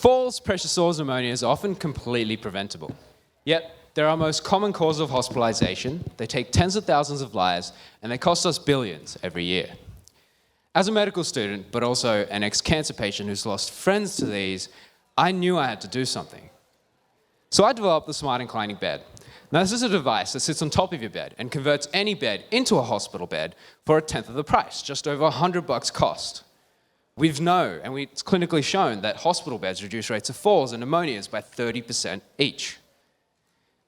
Falls, pressure sores, pneumonia are often completely preventable. Yet, they're our most common cause of hospitalization, they take tens of thousands of lives, and they cost us billions every year. As a medical student, but also an ex-cancer patient who's lost friends to these, I knew I had to do something. So I developed the Smart Inclining Bed. Now, this is a device that sits on top of your bed and converts any bed into a hospital bed for a tenth of the price, just over $100 cost. It's clinically shown that hospital beds reduce rates of falls and pneumonias by 30% each.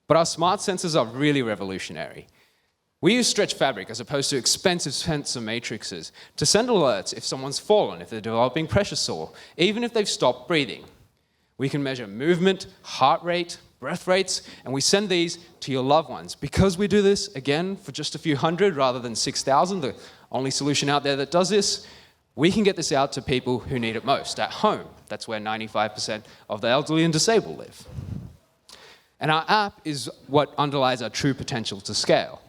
But our smart sensors are really revolutionary. We use stretch fabric as opposed to expensive sensor matrices to send alerts if someone's fallen, if they're developing pressure sore, even if they've stopped breathing. We can measure movement, heart rate, breath rates, and we send these to your loved ones. Because we do this, again, for just a few hundred rather than 6,000, the only solution out there that does this, we can get this out to people who need it most, at home. That's where 95% of the elderly and disabled live. And our app is what underlies our true potential to scale.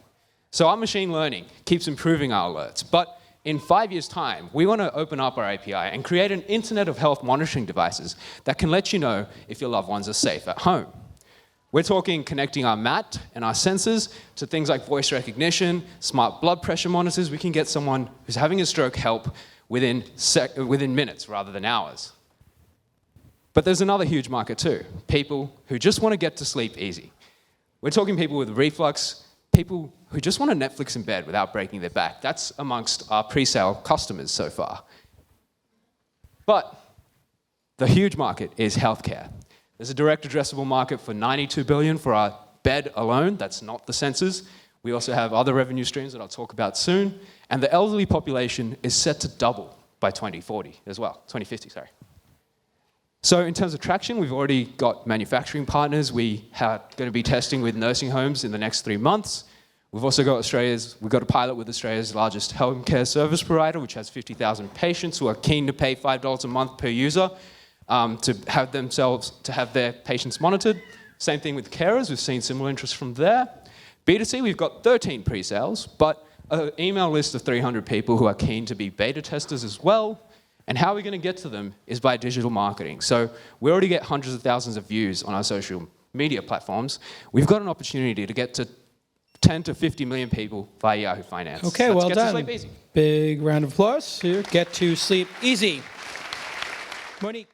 So our machine learning keeps improving our alerts, but in 5 years' time, we want to open up our API and create an Internet of Health monitoring devices that can let you know if your loved ones are safe at home. We're talking connecting our mat and our sensors to things like voice recognition, smart blood pressure monitors. We can get someone who's having a stroke help within minutes rather than hours. But there's another huge market too, people who just want to get to sleep easy. We're talking people with reflux, people who just want to Netflix in bed without breaking their back. That's amongst our pre-sale customers so far. But the huge market is healthcare. There's a direct addressable market for $92 billion for our bed alone. That's not the sensors. We also have other revenue streams that I'll talk about soon. And the elderly population is set to double by 2040 as well, 2050, sorry. So in terms of traction, we've already got manufacturing partners. We are going to be testing with nursing homes in the next 3 months. We've also got we've got a pilot with Australia's largest home care service provider, which has 50,000 patients who are keen to pay $5 a month per user to have their patients monitored. Same thing with carers. We've seen similar interest from there. B2C, we've got 13 pre-sales, but an email list of 300 people who are keen to be beta testers as well. And how we're going to get to them is by digital marketing. So we already get hundreds of thousands of views on our social media platforms. We've got an opportunity to get to 10 to 50 million people via Yahoo Finance. Okay, well done. Big round of applause here. Get to sleep easy. Monique.